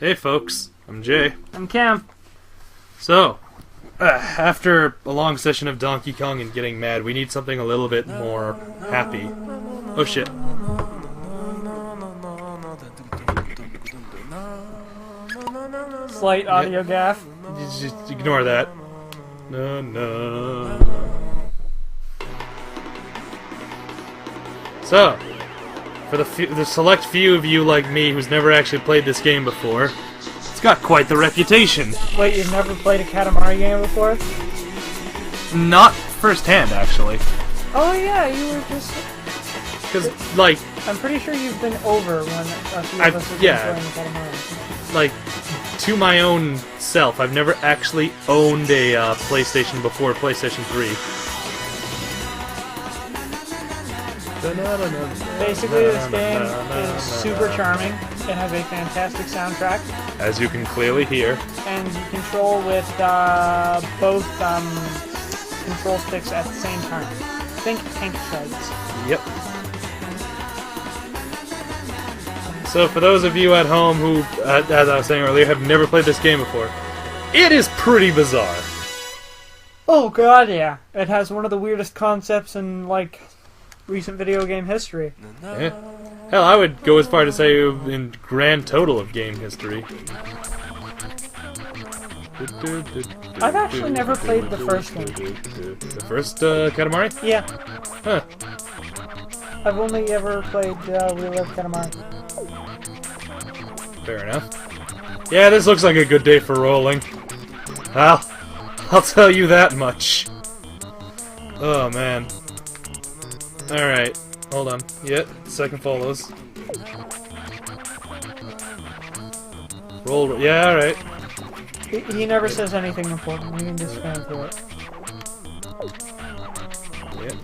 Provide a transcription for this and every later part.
Hey folks, I'm Jay. I'm Cam. So, after a long session of Donkey Kong and getting mad, we need something a little bit more happy. Oh shit. Slight audio gaff. Just ignore that. No. So, for the select few of you like me who's never actually played this game before, it's got quite the reputation. Wait, you've never played a Katamari game before? Not firsthand, actually. Oh yeah, you were just... Because, like... I'm pretty sure you've been over when a few of us have been playing Katamari. Like, to my own self, I've never actually owned a PlayStation before PlayStation 3. Basically, this game is super charming. It has a fantastic soundtrack. As you can clearly hear. And you control with both control sticks at the same time. Think tank treads. Yep. So for those of you at home who, as I was saying earlier, have never played this game before, it is pretty bizarre. Oh god, yeah. It has one of the weirdest concepts in, like, recent video game history. Yeah. Hell, I would go as far to say in grand total of game history. I've actually never played the first one. The first Katamari? Yeah. Huh. I've only ever played Real Life Katamari. Fair enough. Yeah, this looks like a good day for rolling. I'll tell you that much. Oh, man. Alright, hold on. Yep, second follows. Roll, yeah, alright. He never says anything important, you can just spam through it. Yep.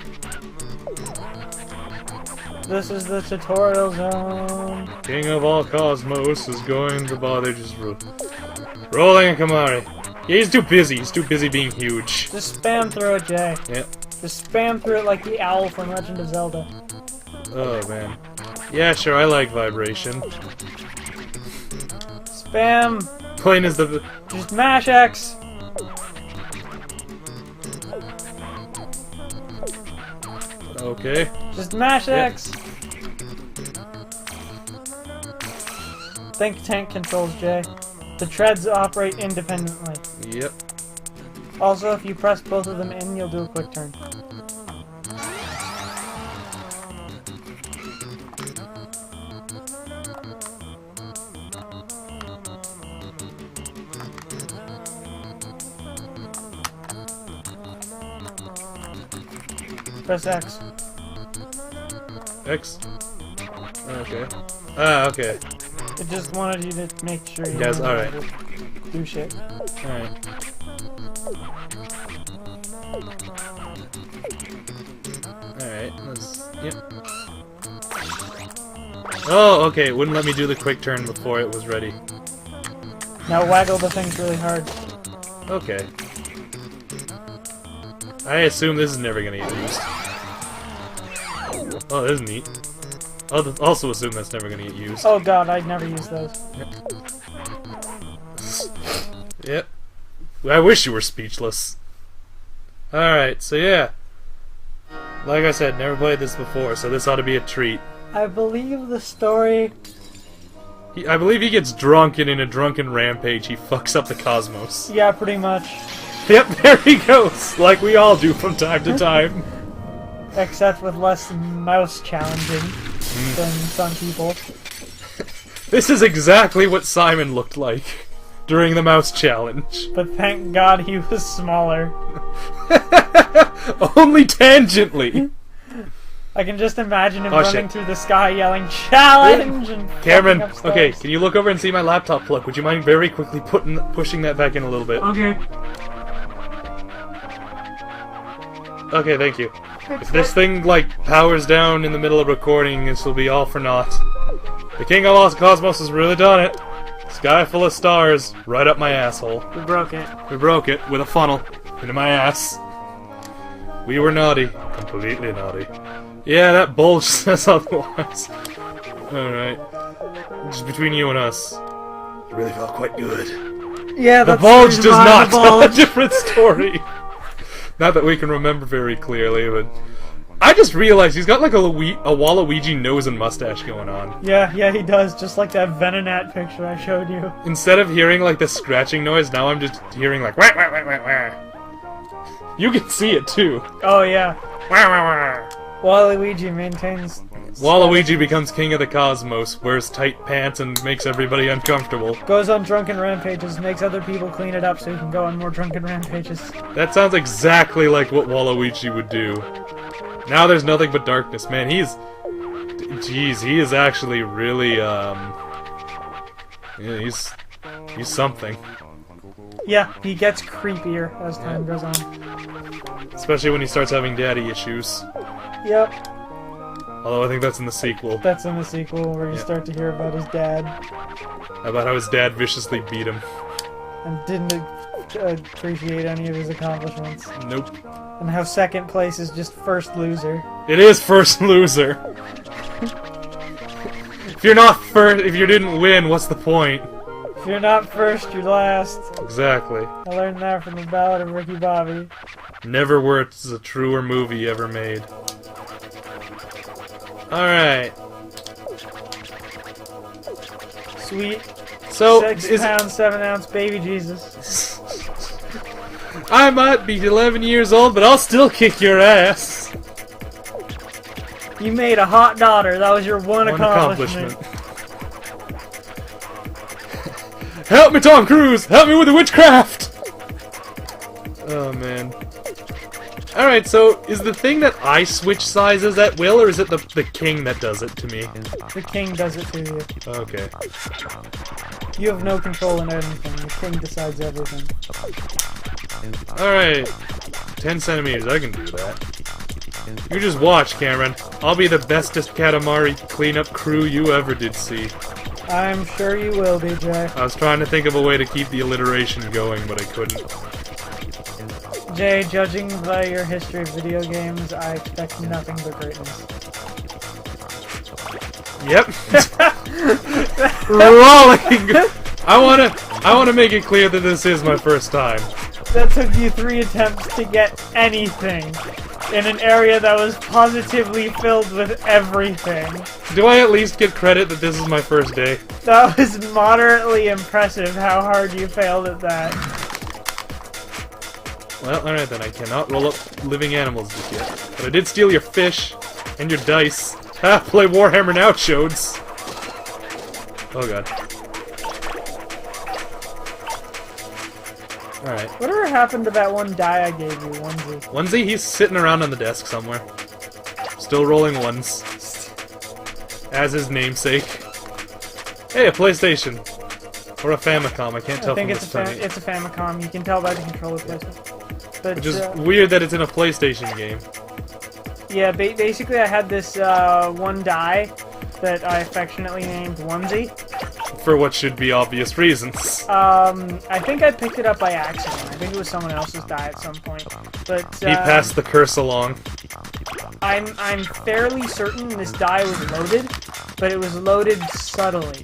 This is the tutorial zone. King of all cosmos is going to bother just rolling a Katamari. Yeah, he's too busy. He's too busy being huge. Just spam through it, Jay. Yep. Just spam through it like the owl from Legend of Zelda. Oh, man. Yeah, sure, I like vibration. Spam. Plain as the... Just mash X. Okay. Just mash X. Think tank controls, Jay. The treads operate independently. Yep. Also, if you press both of them in, you'll do a quick turn. Press X. X? Okay. Ah, okay. It just wanted you to make sure you Yes, alright. do shit. Alright. Alright, let's... Yep. Oh, okay, it wouldn't let me do the quick turn before it was ready. Now waggle the things really hard. Okay. I assume this is never gonna get used. Oh, that is neat. I'll also assume that's never gonna get used. Oh god, I'd never use those. Yep. I wish you were speechless. Alright, so yeah. Like I said, never played this before, so this ought to be a treat. I believe the story... I believe he gets drunk, and in a drunken rampage, he fucks up the cosmos. Yeah, pretty much. Yep, there he goes! Like we all do from time to time. Except with less mouse challenging than some people. This is exactly what Simon looked like during the mouse challenge. But thank God he was smaller. Only tangentially. I can just imagine him running through the sky yelling, "Challenge!" and Cameron, up stairs. okay, can you look over and see my laptop plug? Would you mind very quickly pushing that back in a little bit? Okay. Okay, thank you. If this thing, like, powers down in the middle of recording, this will be all for naught. The King of all cosmos has really done it. Sky full of stars, right up my asshole. We broke it. We broke it with a funnel into my ass. We were naughty. Completely naughty. Yeah, that bulge says otherwise. Alright. Just between you and us. really felt quite good. Yeah, The bulge does not tell a different story. Not that we can remember very clearly, but I just realized he's got like a Waluigi nose and mustache going on. Yeah, he does, just like that Venonat picture I showed you. Instead of hearing like the scratching noise, now I'm just hearing like wah wah wah wah wah. You can see it too. Oh yeah. Wah wah wah. Waluigi maintains... Waluigi becomes king of the cosmos, wears tight pants and makes everybody uncomfortable. Goes on drunken rampages, makes other people clean it up so he can go on more drunken rampages. That sounds exactly like what Waluigi would do. Now there's nothing but darkness, man. Jeez, he is actually really, yeah, he's something. Yeah, he gets creepier as time goes on. Especially when he starts having daddy issues. Yep. Although I think that's in the sequel. That's in the sequel, where you start to hear about his dad. About how his dad viciously beat him. And didn't appreciate any of his accomplishments. Nope. And how second place is just first loser. It is first loser. If you didn't win, what's the point? If you're not first, you're last. Exactly. I learned that from the Ballad of Ricky Bobby. Never was a truer movie ever made. Alright. Sweet. So, 6 pound, 7 ounce baby Jesus. I might be 11 years old, but I'll still kick your ass. You made a hot daughter. That was your one accomplishment. Help me, Tom Cruise! Help me with the witchcraft! Oh, man. Alright, so, is the thing that I switch sizes at will, or is it the king that does it to me? The king does it to you. Okay. You have no control in anything. The king decides everything. Alright. 10 centimeters, I can do that. You just watch, Cameron. I'll be the bestest Katamari cleanup crew you ever did see. I'm sure you will be, Jay. I was trying to think of a way to keep the alliteration going, but I couldn't. Jay, judging by your history of video games, I expect nothing but greatness. Yep. Rolling! I wanna make it clear that this is my first time. That took you 3 attempts to get anything in an area that was positively filled with everything. Do I at least get credit that this is my first day? That was moderately impressive how hard you failed at that. Well, alright then, I cannot roll up living animals just yet. But I did steal your fish, and your dice. Ha! Play Warhammer now, chodes! Oh god. Alright. Whatever happened to that one die I gave you, Onesie? Onesie, he's sitting around on the desk somewhere. Still rolling ones. As his namesake. Hey, a PlayStation! Or a Famicom, I can't tell from this tiny. It's a Famicom, you can tell by the controller placement. But, Which is weird that it's in a PlayStation game. Yeah, basically I had this one die that I affectionately named Onesie. For what should be obvious reasons. I think I picked it up by accident. I think it was someone else's die at some point. But He passed the curse along. I'm fairly certain this die was loaded, but it was loaded subtly.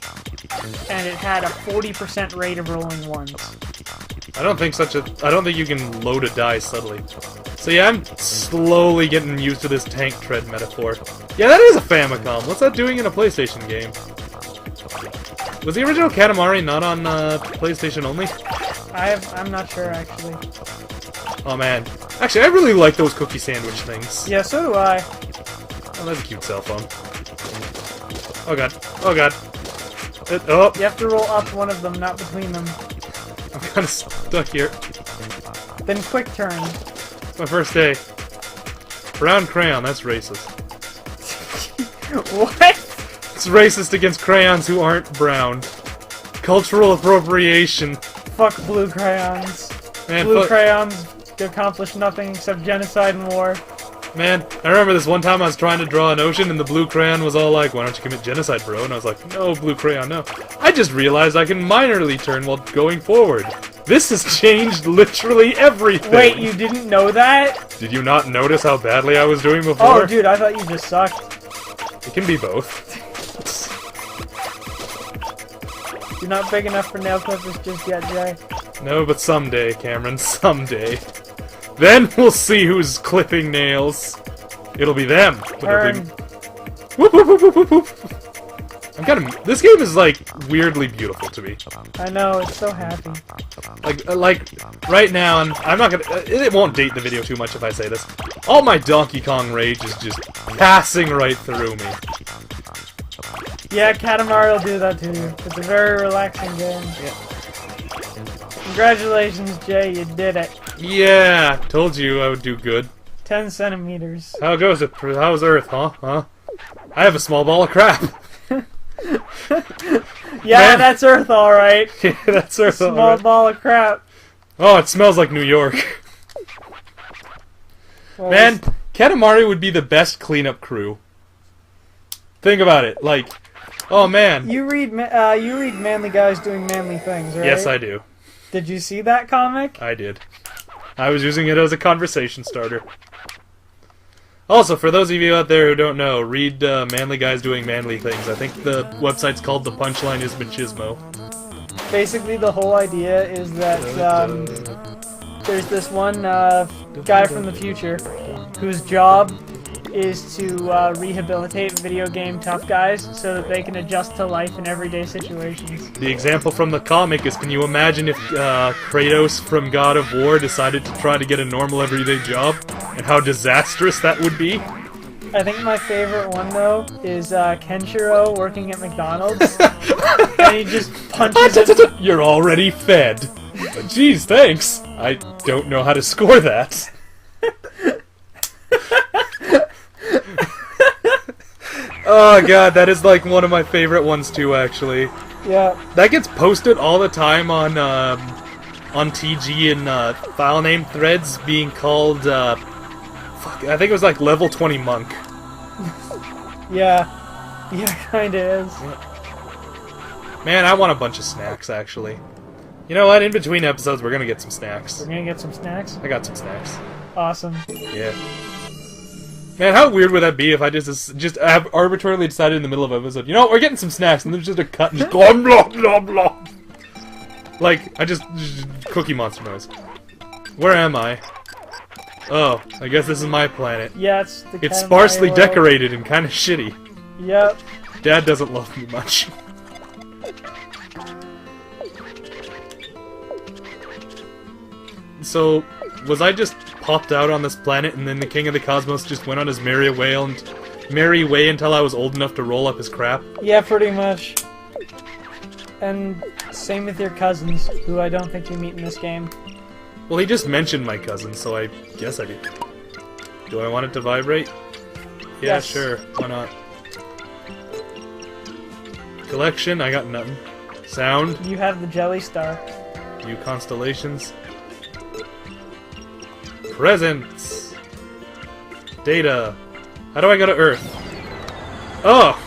And it had a 40% rate of rolling ones. I don't think you can load a die subtly. So yeah, I'm slowly getting used to this tank tread metaphor. Yeah, that is a Famicom. What's that doing in a PlayStation game? Was the original Katamari not on PlayStation only? I'm not sure, actually. Oh man. Actually, I really like those cookie sandwich things. Yeah, so do I. Oh, that's a cute cell phone. Oh god. Oh god. Oh! You have to roll up one of them, not between them. I'm kinda stuck here. Then quick turn. It's my first day. Brown crayon, that's racist. What? It's racist against crayons who aren't brown. Cultural appropriation. Fuck blue crayons. Man, Blue crayons accomplish nothing except genocide and war. Man, I remember this one time I was trying to draw an ocean and the blue crayon was all like, why don't you commit genocide, bro? And I was like, no, blue crayon, no. I just realized I can minorly turn while going forward. This has changed literally everything. Wait, you didn't know that? Did you not notice how badly I was doing before? Oh, dude, I thought you just sucked. It can be both. You're not big enough for nail clippers just yet, Jay. No, but someday, Cameron, someday. Then we'll see who's clipping nails. It'll be them. With their Turn. big... Whoop, whoop, whoop, whoop, whoop, whoop. I'm kind of... This game is, like, weirdly beautiful to me. I know, it's so happy. Like, right now, and I'm not gonna... It won't date the video too much if I say this. All my Donkey Kong rage is just passing right through me. Yeah, Katamari will do that to you. It's a very relaxing game. Yeah. Congratulations, Jay, you did it. Yeah, told you I would do good. 10 centimeters. How goes it? How's Earth, huh? Huh? I have a small ball of crap. Yeah, Man. that's Earth, alright. Yeah, that's Earth. Small alright. ball of crap. Oh, it smells like New York. Well, Man, Katamari would be the best cleanup crew. Think about it. Like, oh man. you read manly guys doing manly things, right? Yes, I do. Did you see that comic? I did. I was using it as a conversation starter. Also, for those of you out there who don't know, read Manly Guys Doing Manly Things. I think the website's called The Punchline is Machismo. Basically, the whole idea is that there's this one guy from the future whose job is to rehabilitate video game tough guys so that they can adjust to life in everyday situations. The example from the comic is, can you imagine if Kratos from God of War decided to try to get a normal everyday job, and how disastrous that would be? I think my favorite one, though, is Kenshiro working at McDonald's, and he just punches it. You're already fed. Jeez, thanks. I don't know how to score that. Oh god, that is like one of my favorite ones too, actually. Yeah. That gets posted all the time on TG and file name threads being called, fuck, I think it was like level 20 monk. Yeah. Yeah, kinda is. Man, I want a bunch of snacks, actually. You know what? In between episodes, we're gonna get some snacks. We're gonna get some snacks? I got some snacks. Awesome. Yeah. Man, how weird would that be if I just arbitrarily decided in the middle of an episode, you know what, we're getting some snacks, and there's just a cut and just go, blah, blah, blah. Like, I just Cookie Monster noise. Where am I? Oh, I guess this is my planet. Yeah, it's the It's Katamari sparsely world. decorated and kind of shitty. Yep. Dad doesn't love me much. So, was I just popped out on this planet and then the King of the Cosmos just went on his merry way until I was old enough to roll up his crap? Yeah, pretty much. And same with your cousins, who I don't think you meet in this game. Well, he just mentioned my cousin, so I guess I do. Do I want it to vibrate? Yeah, Yes. sure. Why not? Collection? I got nothing. Sound? You have the Jelly Star. New constellations. Presents! Data. How do I go to Earth? Oh!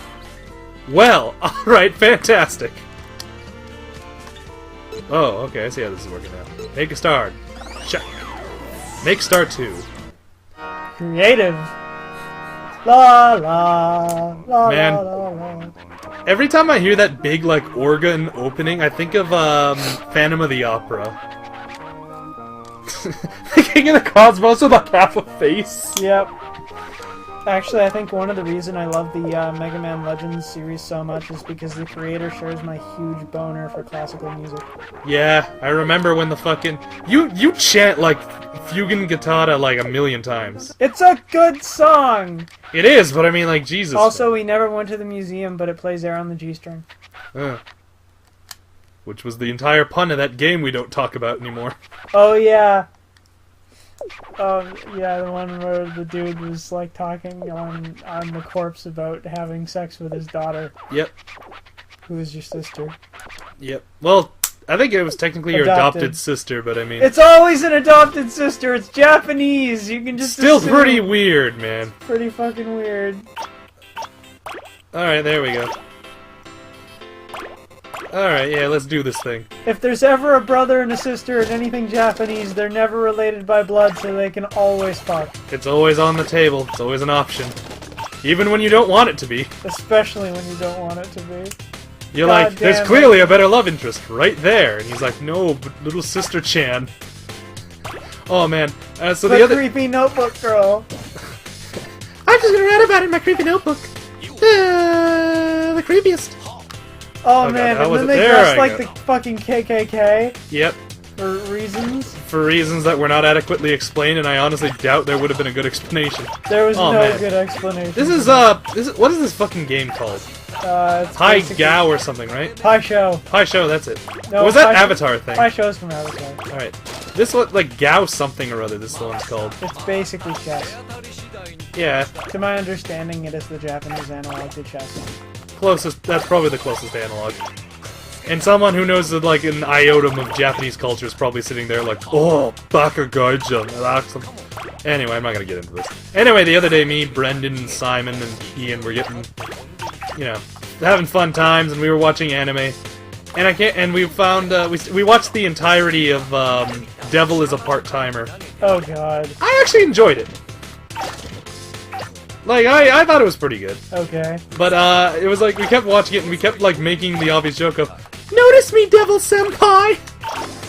Well, alright, fantastic. Oh, okay, I see how this is working now. Make a star. Check. Make star 2. Creative. La la la Man. la la la. Every time I hear that big, like, organ opening, I think of, Phantom of the Opera. The King of the Cosmos with, like, half a face. Yep. Actually, I think one of the reasons I love the Mega Man Legends series so much is because the creator shares my huge boner for classical music. Yeah, I remember when the fucking... You chant, like, Fugen Gatata, like, a million times. It's a good song! It is, but I mean, like, Jesus. Also, we never went to the museum, but it plays there on the G-string. Which was the entire pun of that game we don't talk about anymore. Oh, yeah. Yeah, the one where the dude was, like, talking on the corpse about having sex with his daughter. Yep. Who is your sister. Yep. Well, I think it was technically your Adopted. adopted sister, but I mean... It's always an adopted sister! It's Japanese! You can just still assume. pretty weird, man. Pretty fucking weird. Alright, there we go. Alright, yeah, let's do this thing. If there's ever a brother and a sister in anything Japanese, they're never related by blood, so they can always fuck. It's always on the table. It's always an option. Even when you don't want it to be. Especially when you don't want it to be. You're God like, there's damn it. clearly a better love interest right there. And he's like, no, but little sister Chan. Oh man. So The the other. creepy notebook girl. I'm just gonna write about it in my creepy notebook. The creepiest. Oh, God, man, how and was then it? they There dressed I like go. the fucking KKK Yep. for reasons. For reasons that were not adequately explained, and I honestly doubt there would have been a good explanation. There was Oh, no man. good explanation. This is what is this fucking game called? It's Pai basically- Gao or something, right? Pai Show. Pai Show, that's it. No, Or was that Pai Sho- Avatar thing? Pai Show's from Avatar. Alright. This one, like Gao something or other, this one's called. It's basically chess. Yeah, To my understanding, it is the Japanese analog to chess. closest, that's probably the closest analog. And someone who knows like an iota of Japanese culture is probably sitting there like, oh, Bakugaija. Anyway, I'm not gonna get into this. Anyway, the other day, me, Brendan, and Simon, and Ian were getting, you know, having fun times, and we were watching anime. And we found, we watched the entirety of, Devil is a Part-Timer. Oh god. I actually enjoyed it. Like, I thought it was pretty good. Okay. But, it was like, we kept watching it, and we kept, like, making the obvious joke of, notice me, Devil Senpai!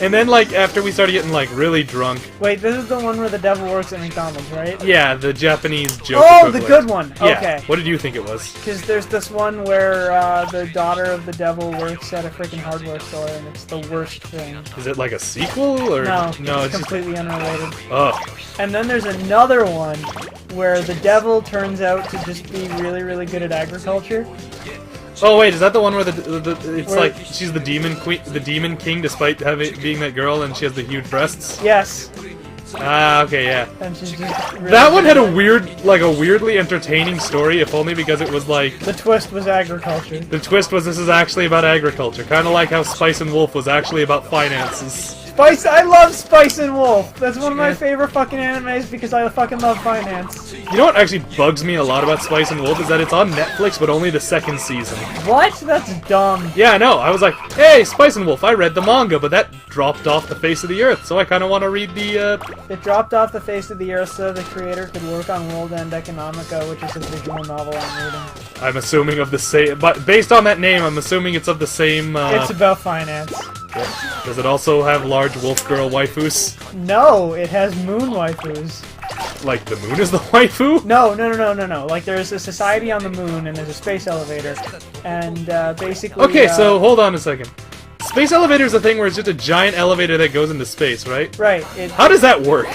And then, like, after we started getting, like, really drunk... Wait, this is the one where the devil works at McDonald's, right? Yeah, the Japanese joke Oh, equivalent. the good one! Yeah. Okay. What did you think it was? Because there's this one where the daughter of the devil works at a freaking hardware store, and it's the worst thing. Is it like a sequel, or...? No, it's it's just... completely unrelated. Oh. And then there's another one where the devil turns out to just be really, really good at agriculture. Oh, wait, is that the one where it's Where- like, she's the demon queen, the demon king, despite being that girl, and she has the huge breasts? Yes. Ah, okay, yeah. And she's just really That one had good a at- weird, like, a weirdly entertaining story, if only because it was like... The twist was agriculture. The twist was this is actually about agriculture, kind of like how Spice and Wolf was actually about finances. Spice, I love Spice and Wolf. That's one of my Yeah. favorite fucking animes because I fucking love finance. You know what actually bugs me a lot about Spice and Wolf is that it's on Netflix, but only the second season. What? That's dumb. Yeah, I know. I was like, hey, Spice and Wolf, I read the manga, but that dropped off the face of the earth, so I kind of want to read the, It dropped off the face of the earth so the creator could work on World End Economica, which is a visual novel I'm reading. I'm assuming of the same... But based on that name, I'm assuming it's of the same, It's about finance. Does it also have large wolf girl waifus? No, it has moon waifus. Like, the moon is the waifu? No. Like, there's a society on the moon, and there's a space elevator. And, basically... Okay, so hold on a second. Space elevator is a thing where it's just a giant elevator that goes into space, right? Right. How does that work?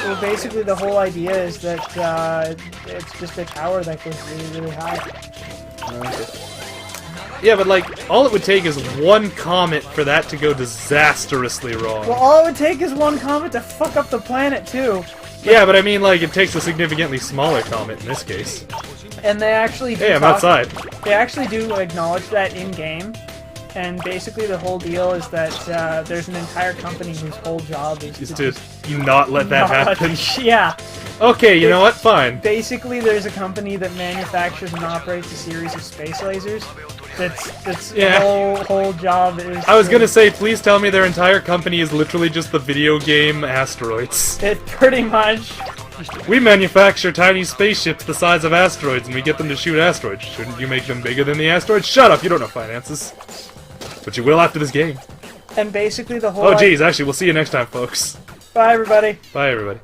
Well, basically, the whole idea is that, it's just a tower that goes really, really high. Yeah, but like, all it would take is one comet for that to go disastrously wrong. Well, all it would take is one comet to fuck up the planet, too. Yeah, but I mean, like, it takes a significantly smaller comet in this case. And they actually do Hey, I'm talk- outside. They actually do acknowledge that in-game. And basically the whole deal is that there's an entire company whose whole job is Just to to not let that not- happen. Yeah. Okay, you know what? Fine. Basically, there's a company that manufactures and operates a series of space lasers. That's Yeah. the whole job is. I was gonna say, please tell me their entire company is literally just the video game asteroids. It pretty much. We manufacture tiny spaceships the size of asteroids and we get them to shoot asteroids. Shouldn't you make them bigger than the asteroids? Shut up, you don't know finances. But you will after this game. And basically the whole. Oh geez, actually, we'll see you next time, folks. Bye, everybody. Bye, everybody.